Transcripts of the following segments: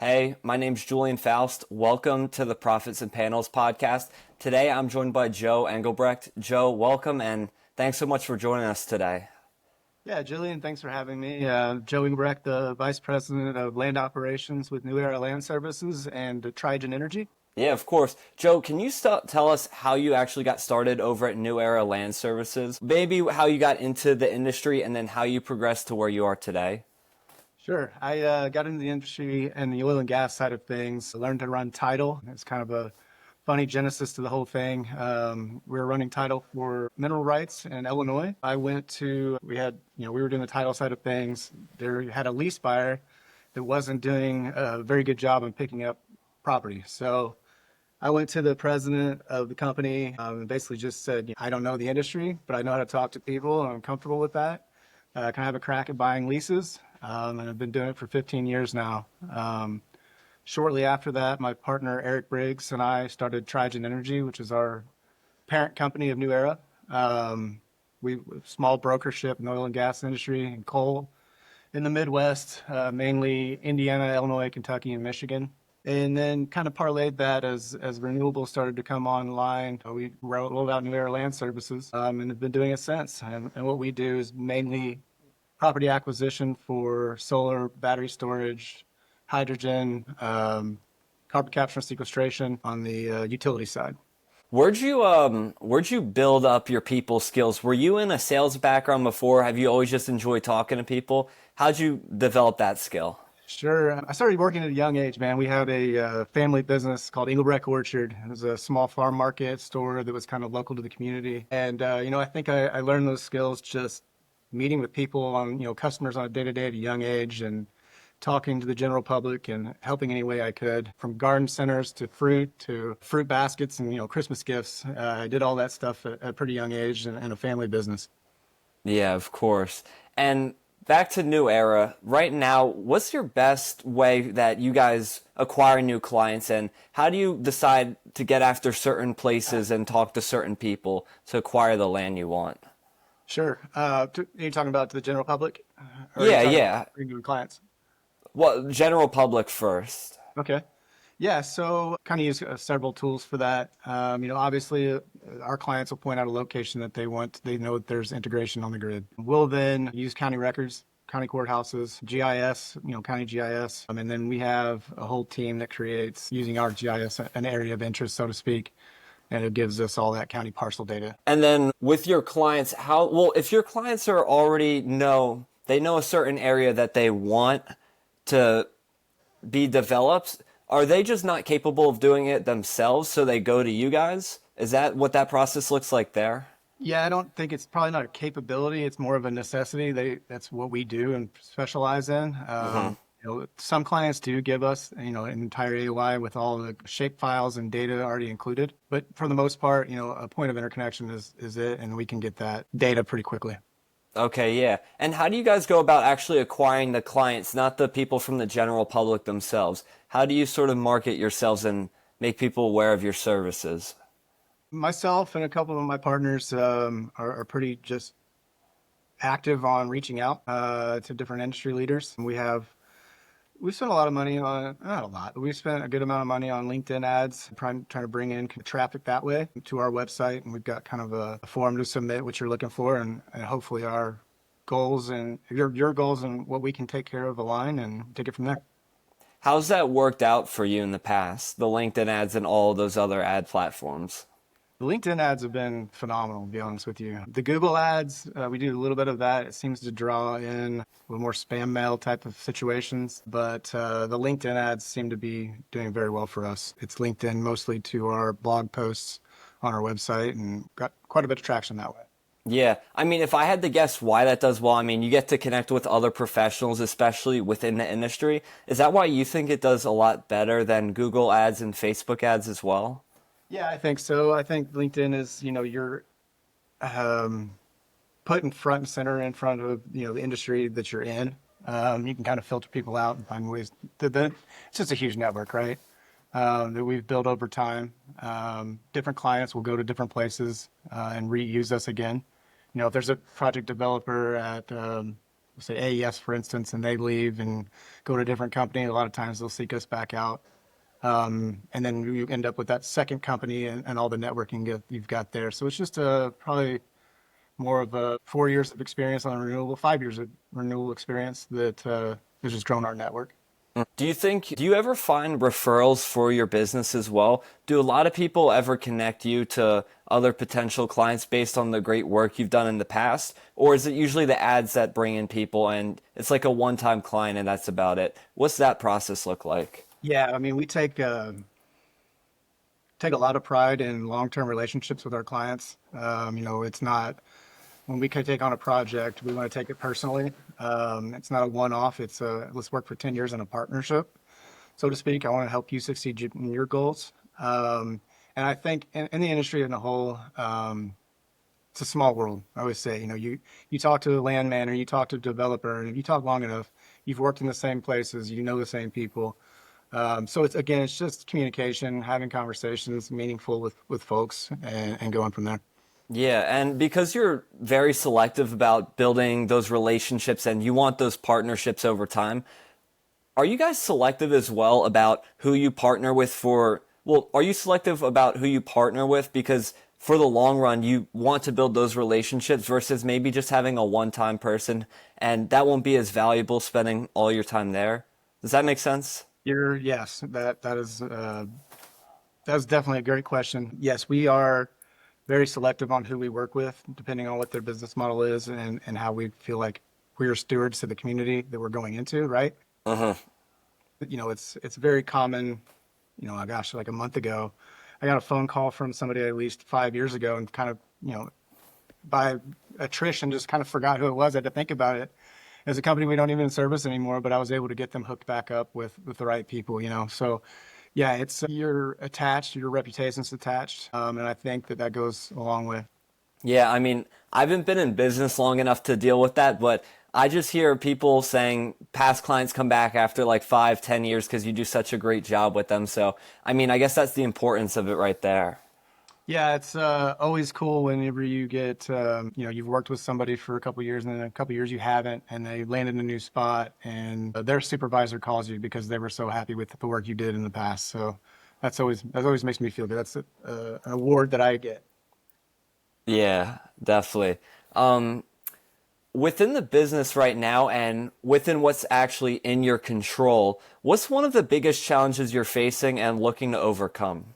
Hey, my name's Julian Faust. Welcome to the Profits and Panels podcast. Today I'm joined by Joe Engelbrecht. Joe, welcome and thanks so much for joining us today. Yeah, Julian, thanks for having me. Joe Ingbrecht, the Vice President of Land Operations with New Era Land Services and Trigen Energy. Yeah, of course. Joe, can you tell us how you actually got started over at New Era Land Services? Maybe how you got into the industry and then how you progressed to where you are today? Sure. I got into the industry and the oil and gas side of things. I learned to run title. It's kind of a funny genesis to the whole thing. We were running title for mineral rights in Illinois. We were doing the title side of things. There had a lease buyer that wasn't doing a very good job in picking up property. So I went to the president of the company and basically just said, I don't know the industry, but I know how to talk to people and I'm comfortable with that. Can I have a crack at buying leases? And I've been doing it for 15 years now. Shortly after that, my partner Eric Briggs and I started Trigen Energy, which is our parent company of New Era. We small brokership in the oil and gas industry and coal in the Midwest, mainly Indiana, Illinois, Kentucky, and Michigan. And then kind of parlayed that as renewables started to come online. We rolled out New Era Land Services and have been doing it since. And what we do is mainly property acquisition for solar, battery storage, hydrogen, carbon capture and sequestration on the utility side. Where'd you build up your people skills? Were you in a sales background before? Have you always just enjoyed talking to people? How'd you develop that skill? Sure. I started working at a young age, man. We had a family business called Engelbrecht Orchard. It was a small farm market store that was kind of local to the community. And, I think I learned those skills just meeting with people customers on a day-to-day at a young age and talking to the general public and helping any way I could, from garden centers to fruit baskets and, Christmas gifts. I did all that stuff at a pretty young age and a family business. Yeah, of course. And back to New Era, right now, what's your best way that you guys acquire new clients and how do you decide to get after certain places and talk to certain people to acquire the land you want? Sure. Are you talking about to the general public or are you Yeah, talking yeah. about new clients? Well, general public first. Okay. Yeah, so kind of use several tools for that. Obviously, our clients will point out a location that they want. They know that there's integration on the grid. We'll then use county records, county courthouses, GIS, county GIS. And then we have a whole team that creates, using our GIS, an area of interest, so to speak. And it gives us all that county parcel data. And then with your clients, if your clients are already they know a certain area that they want to be developed, are they just not capable of doing it themselves, so they go to you guys? Is that what that process looks like there? Yeah, I don't think it's probably not a capability. It's more of a necessity. That's what we do and specialize in. Some clients do give us, an entire AOI with all the shape files and data already included. But for the most part, a point of interconnection is it, and we can get that data pretty quickly. Okay, yeah. And how do you guys go about actually acquiring the clients, not the people from the general public themselves? How do you sort of market yourselves and make people aware of your services? Myself and a couple of my partners are pretty just active on reaching out to different industry leaders. We spent a lot of money on, not a lot, but we spent a good amount of money on LinkedIn ads, trying to bring in traffic that way to our website. And we've got kind of a form to submit what you're looking for, and hopefully our goals and your goals and what we can take care of align and take it from there. How's that worked out for you in the past, the LinkedIn ads and all those other ad platforms? The LinkedIn ads have been phenomenal, to be honest with you. The Google ads, we do a little bit of that. It seems to draw in a little more spam mail type of situations, but the LinkedIn ads seem to be doing very well for us. It's linked in mostly to our blog posts on our website and got quite a bit of traction that way. Yeah, I mean, if I had to guess why that does well, I mean, you get to connect with other professionals, especially within the industry. Is that why you think it does a lot better than Google ads and Facebook ads as well? Yeah, I think so. I think LinkedIn is, you're put in front and center in front of, the industry that you're in. You can kind of filter people out and find ways it's just a huge network, right? That we've built over time. Different clients will go to different places and reuse us again. If there's a project developer at say AES, for instance, and they leave and go to a different company. A lot of times they'll seek us back out. And then you end up with that second company and all the networking you've got there. So it's just probably more of a 4 years of experience on renewable, 5 years of renewable experience that has just grown our network. Do you ever find referrals for your business as well? Do a lot of people ever connect you to other potential clients based on the great work you've done in the past? Or is it usually the ads that bring in people and it's like a one-time client and that's about it? What's that process look like? Yeah, I mean, we take a lot of pride in long-term relationships with our clients. It's not when we can take on a project, we want to take it personally. It's not a one-off. It's let's work for 10 years in a partnership, so to speak. I want to help you succeed in your goals. And I think in the industry in a whole, it's a small world. I always say, you talk to a landman or you talk to a developer, and if you talk long enough, you've worked in the same places, you know the same people. So it's just communication, having conversations, meaningful with folks, and going from there. Yeah, and because you're very selective about building those relationships and you want those partnerships over time, are you guys selective as well about who you partner with are you selective about who you partner with because for the long run you want to build those relationships versus maybe just having a one-time person and that won't be as valuable spending all your time there? Does that make sense? Yes, that's definitely a great question. Yes, we are very selective on who we work with, depending on what their business model is and how we feel like we're stewards to the community that we're going into, right? Uh-huh. It's very common. Gosh, like a month ago, I got a phone call from somebody at least 5 years ago and kind of, by attrition, just kind of forgot who it was. I had to think about it. As a company, we don't even service anymore, but I was able to get them hooked back up with the right people. So yeah, it's you're attached, your reputation's attached, and I think that goes a long way. Yeah, I mean, I haven't been in business long enough to deal with that, but I just hear people saying past clients come back after like 5, 10 years because you do such a great job with them. So, I mean, I guess that's the importance of it right there. Yeah, it's always cool whenever you get, you've worked with somebody for a couple years and then a couple years you haven't, and they landed in a new spot, and their supervisor calls you because they were so happy with the work you did in the past. So that always makes me feel good. That's an award that I get. Yeah, definitely. Um, Within the business right now and within what's actually in your control, what's one of the biggest challenges you're facing and looking to overcome?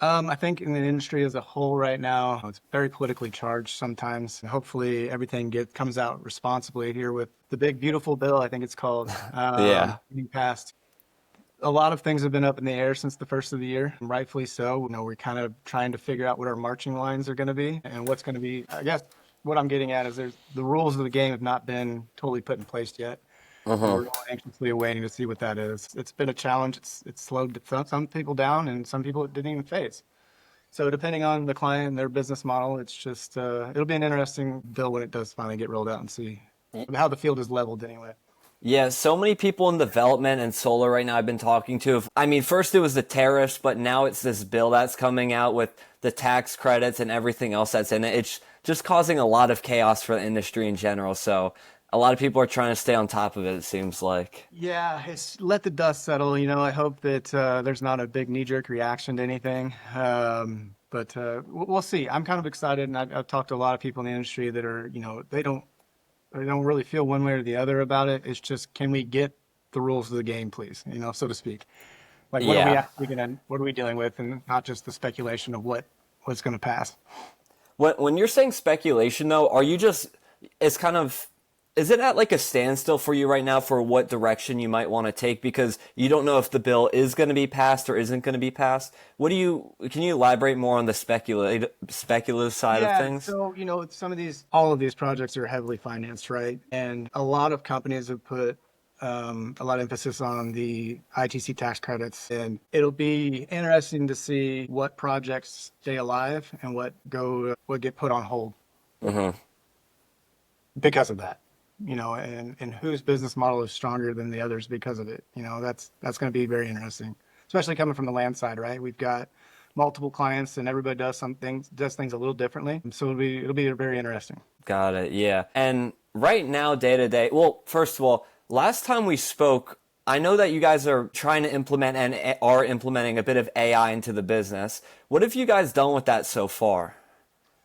I think in the industry as a whole right now, it's very politically charged sometimes. Hopefully everything comes out responsibly here with the big beautiful bill, I think it's called, Yeah. being passed. A lot of things have been up in the air since the first of the year, and rightfully so. We're kind of trying to figure out what our marching lines are going to be and what's going to be. I guess what I'm getting at is the rules of the game have not been totally put in place yet, and Uh-huh. we're all anxiously awaiting to see what that is. It's been a challenge. It's slowed some people down, and some people it didn't even face. So depending on the client and their business model, it's just it'll be an interesting bill when it does finally get rolled out and see how the field is leveled anyway. Yeah, so many people in development and solar right now I've been talking to. I mean, first it was the tariffs, but now it's this bill that's coming out with the tax credits and everything else that's in it. It's just causing a lot of chaos for the industry in general. So a lot of people are trying to stay on top of it, it seems like. Yeah, it's let the dust settle. I hope that there's not a big knee-jerk reaction to anything. But we'll see. I'm kind of excited, and I've talked to a lot of people in the industry that are, they don't really feel one way or the other about it. It's just, can we get the rules of the game, please? So to speak. Like, Yeah. what are we dealing with, and not just the speculation of what's going to pass. When you're saying speculation, though, are you just, it's kind of, is it at like a standstill for you right now for what direction you might want to take because you don't know if the bill is going to be passed or isn't going to be passed? Can you elaborate more on the speculative side of Yeah, things? so all of these projects are heavily financed, right? And a lot of companies have put a lot of emphasis on the ITC tax credits, and it'll be interesting to see what projects stay alive and what get put on hold Hmm. because of that. And whose business model is stronger than the others because of it. That's going to be very interesting, especially coming from the land side, right? We've got multiple clients, and everybody does things a little differently. So it'll be very interesting. Got it. Yeah. And right now, day to day, well, first of all, last time we spoke, I know that you guys are trying to implement and are implementing a bit of AI into the business. What have you guys done with that so far?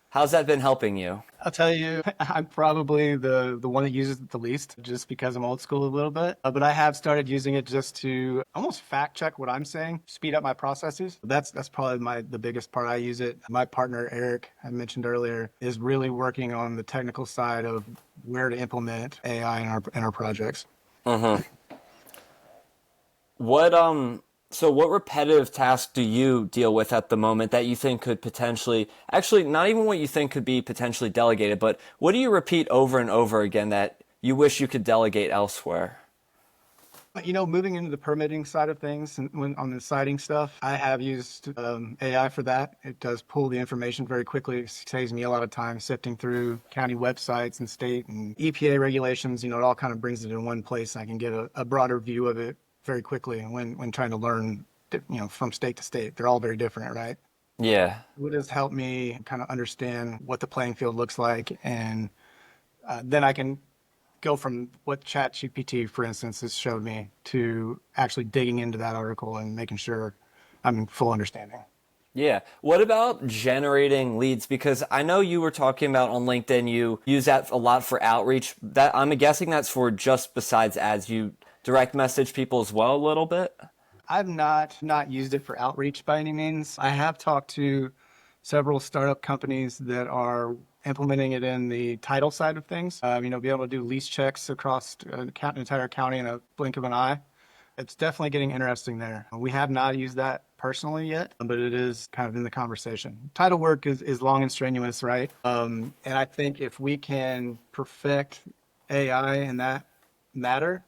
How's that been helping you? I'll tell you, I'm probably the one that uses it the least, just because I'm old school a little bit. But I have started using it just to almost fact check what I'm saying, speed up my processes. That's probably the biggest part I use it. My partner Eric, I mentioned earlier, is really working on the technical side of where to implement AI in our projects. What so what repetitive task do you deal with at the moment that you think could potentially, actually not even what you think could be potentially delegated, but what do you repeat over and over again that you wish you could delegate elsewhere? Moving into the permitting side of things and when on the siting stuff, I have used AI for that. It does pull the information very quickly. It saves me a lot of time sifting through county websites and state and EPA regulations. It all kind of brings it in one place. I can get a broader view of it very quickly when trying to learn, from state to state. They're all very different, right? Yeah. It has helped me kind of understand what the playing field looks like, and then I can go from what ChatGPT, for instance, has showed me to actually digging into that article and making sure I'm in full understanding. Yeah. What about generating leads? Because I know you were talking about on LinkedIn, you use that a lot for outreach. That I'm guessing that's for just besides ads. You direct message people as well a little bit. I've not used it for outreach by any means. I have talked to several startup companies that are implementing it in the title side of things. Be able to do lease checks across an entire county in a blink of an eye. It's definitely getting interesting there. We have not used that personally yet, but it is kind of in the conversation. Title work is long and strenuous, right? And I think if we can perfect AI in that matter,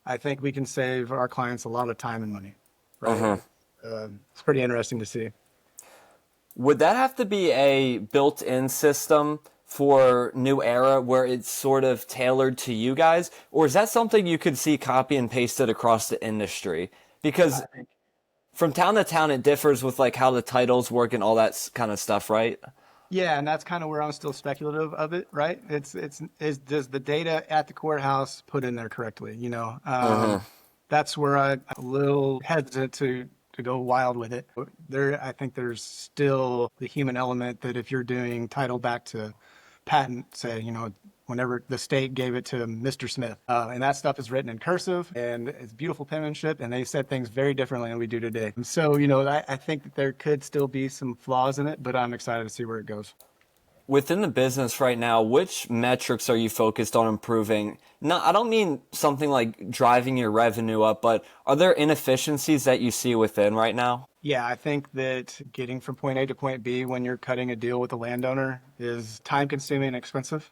I think we can save our clients a lot of time and money, right? It's pretty interesting to see. Would that have to be a built-in system for New Era where it's sort of tailored to you guys? Or is that something you could see copy and pasted across the industry? Because from town to town, it differs with like how the titles work and all that kind of stuff, right? Yeah, and that's kind of where I'm still speculative of it, right? Is does the data at the courthouse put in there correctly? That's where I'm a little hesitant to go wild with it. I think there's still the human element that if you're doing title back to patent, say, whenever the state gave it to Mr. Smith, and that stuff is written in cursive and it's beautiful penmanship, and they said things very differently than we do today. And so, I think that there could still be some flaws in it, but I'm excited to see where it goes. Within the business right now, which metrics are you focused on improving? No, I don't mean something like driving your revenue up, but are there inefficiencies that you see within right now? Yeah, I think that getting from point A to point B when you're cutting a deal with a landowner is time consuming and expensive.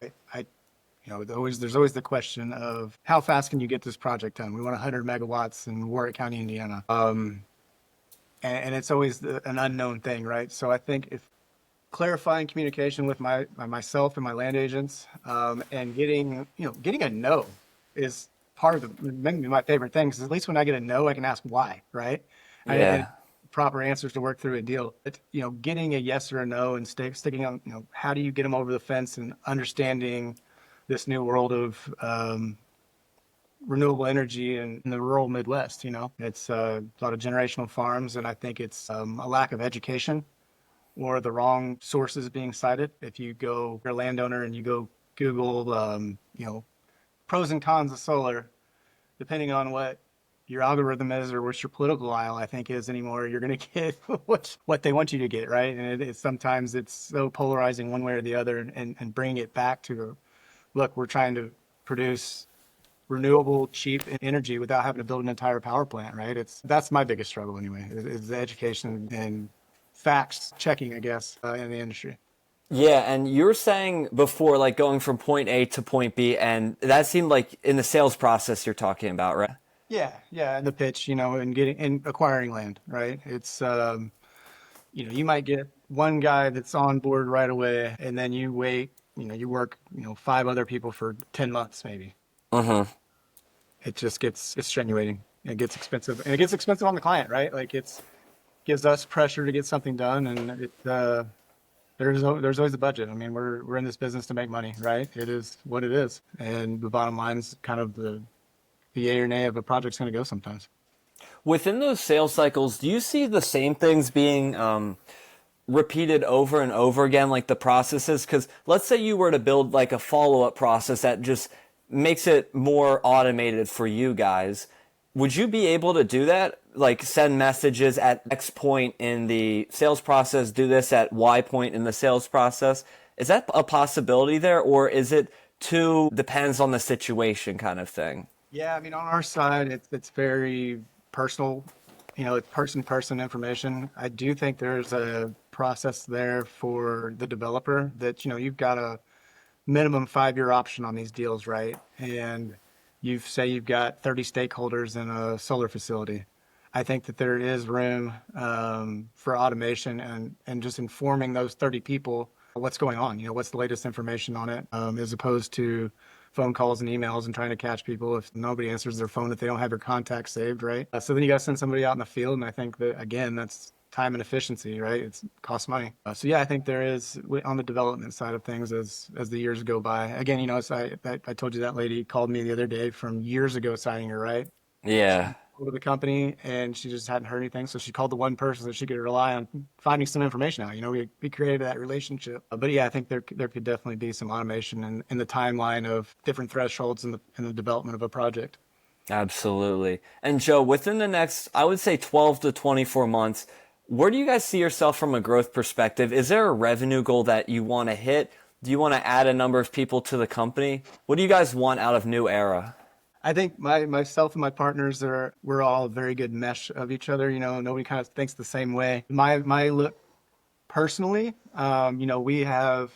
There's always the question of how fast can you get this project done? We want 100 megawatts in Warwick County, Indiana. And it's always an unknown thing, right? So I think if clarifying communication with myself and my land agents, and getting a no is part of maybe my favorite thing. Because at least when I get a no, I can ask why, right? And Yeah. proper answers to work through a deal. Getting a yes or a no and sticking on, how do you get them over the fence and understanding this new world of renewable energy in the rural Midwest. It's a lot of generational farms, and I think it's a lack of education or the wrong sources being cited. If you're a landowner and you go Google, pros and cons of solar, depending on what your algorithm is or what your political aisle, I think, is anymore, you're going to get what they want you to get, right? And sometimes it's so polarizing one way or the other, and bringing it back to, look, we're trying to produce renewable, cheap energy without having to build an entire power plant, right? That's my biggest struggle anyway, is the education and facts checking, I guess, in the industry. Yeah, and you were saying before, like going from point A to point B, and that seemed like in the sales process you're talking about, right? Yeah, and the pitch, and acquiring land, right? It's you might get one guy that's on board right away, and then you wait, you work, five other people for 10 months maybe. It just gets extenuating. It gets expensive, and it gets expensive on the client, right? Like, it's gives us pressure to get something done, and there's always a budget. I mean, we're in this business to make money, right? It is what it is, and the bottom line is kind of the yay or nay of a project's going to go sometimes. Within those sales cycles, do you see the same things being repeated over and over again, like the processes? Because let's say you were to build like a follow-up process that just makes it more automated for you guys. Would you be able to do that? Like send messages at X point in the sales process, do this at Y point in the sales process. Is that a possibility there, or is it too depends on the situation kind of thing? Yeah, I mean, on our side, it's very personal. It's person to person information. I do think there's a process there for the developer that, you've got a minimum 5-year option on these deals, right? And you've got 30 stakeholders in a solar facility. I think that there is room for automation and just informing those 30 people what's going on, what's the latest information on it, as opposed to phone calls and emails and trying to catch people if nobody answers their phone if they don't have your contact saved, right? So then you got to send somebody out in the field, and I think that again, that's time and efficiency, right? It costs money. So yeah, I think there is on the development side of things as the years go by. Again, I told you that lady called me the other day from years ago signing her, right? Yeah. To the company and she just hadn't heard anything. So she called the one person that she could rely on finding some information out. We created that relationship. But yeah, I think there could definitely be some automation in the timeline of different thresholds in the development of a project. Absolutely. And Joe, within the next, I would say 12 to 24 months, where do you guys see yourself from a growth perspective? Is there a revenue goal that you want to hit? Do you want to add a number of people to the company? What do you guys want out of New Era? I think myself and my partners we're all a very good mesh of each other. Nobody kind of thinks the same way. My look personally, we have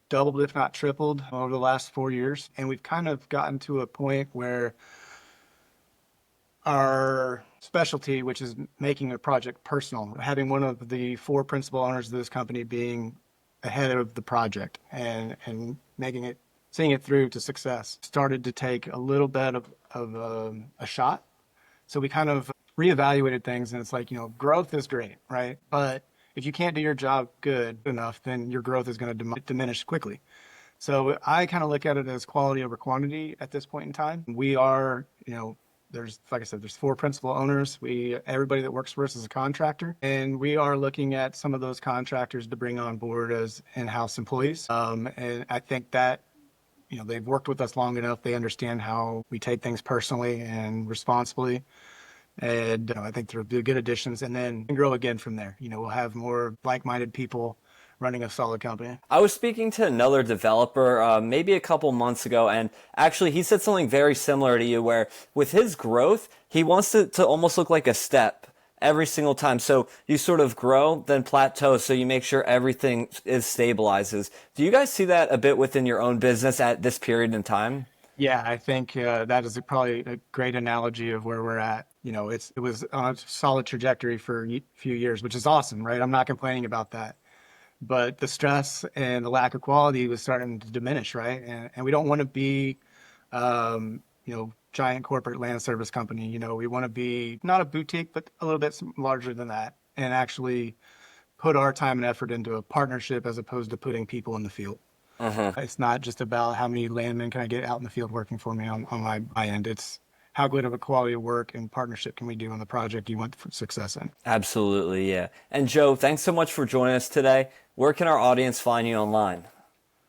doubled, if not tripled, over the last 4 years. And we've kind of gotten to a point where our specialty, which is making a project personal, having one of the 4 principal owners of this company being ahead of the project and seeing it through to success, started to take a little bit of a shot. So we kind of reevaluated things, and it's like, growth is great, right? But if you can't do your job good enough, then your growth is going to diminish quickly. So I kind of look at it as quality over quantity at this point in time. We are, there's, like I said, there's 4 principal owners. Everybody that works for us is a contractor, and we are looking at some of those contractors to bring on board as in-house employees. And I think that, they've worked with us long enough. They understand how we take things personally and responsibly. And I think they're good additions, and then grow again from there. We'll have more like-minded people running a solid company. I was speaking to another developer maybe a couple months ago, and actually he said something very similar to you, where with his growth, he wants to almost look like a step every single time. So you sort of grow, then plateau, so you make sure everything is stabilizes. Do you guys see that a bit within your own business at this period in time? Yeah, I think that is probably a great analogy of where we're at. It was on a solid trajectory for a few years, which is awesome, right? I'm not complaining about that. But the stress and the lack of quality was starting to diminish, right? And we don't want to be, giant corporate land service company. We want to be not a boutique, but a little bit larger than that, and actually put our time and effort into a partnership as opposed to putting people in the field. It's not just about how many landmen can I get out in the field working for me on my end. It's how good of a quality of work and partnership can we do on the project you want success in. Absolutely, yeah. And Joe, thanks so much for joining us today. Where can our audience find you online?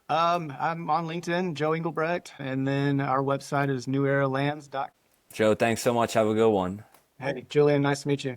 I'm on LinkedIn, Joe Engelbrecht, and then our website is neweralands.com. Joe, thanks so much. Have a good one. Hey, Julian, nice to meet you.